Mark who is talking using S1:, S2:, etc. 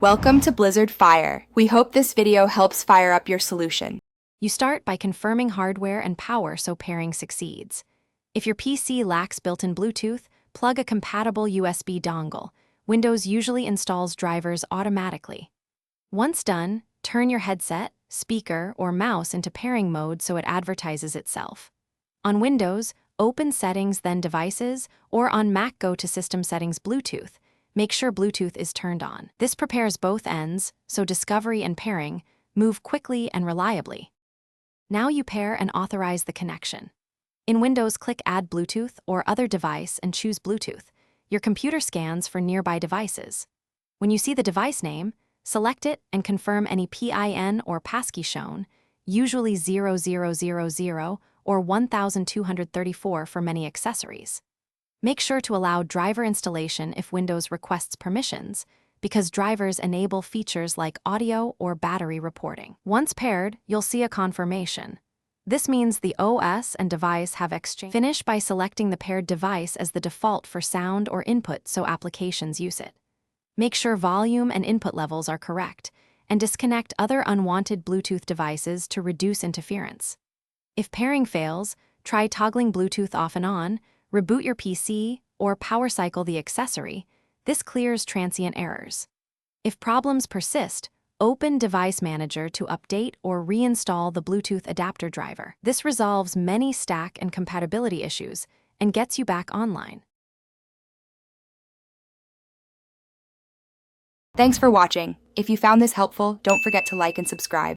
S1: Welcome to Blizzard Fire. We hope this video helps fire up your solution.
S2: You start by confirming hardware and power so pairing succeeds. If your PC lacks built-in Bluetooth, plug a compatible USB dongle. Windows usually installs drivers automatically. Once done, turn your headset, speaker, or mouse into pairing mode so it advertises itself. On Windows, open Settings then Devices, or on Mac go to System Settings Bluetooth. Make sure Bluetooth is turned on. This prepares both ends, so discovery and pairing move quickly and reliably. Now you pair and authorize the connection. In Windows, click Add Bluetooth or Other Device and choose Bluetooth. Your computer scans for nearby devices. When you see the device name, select it and confirm any PIN or passkey shown, usually 0000 or 1234 for many accessories. Make sure to allow driver installation if Windows requests permissions, because drivers enable features like audio or battery reporting. Once paired, you'll see a confirmation. This means the OS and device have exchanged. Finish by selecting the paired device as the default for sound or input so applications use it. Make sure volume and input levels are correct, and disconnect other unwanted Bluetooth devices to reduce interference. If pairing fails, try toggling Bluetooth off and on, reboot your PC, or power cycle the accessory. This clears transient errors. If problems persist, open Device Manager to update or reinstall the Bluetooth adapter driver. This resolves many stack and compatibility issues and gets you back online.
S1: Thanks for watching. If you found this helpful, don't forget to like and subscribe.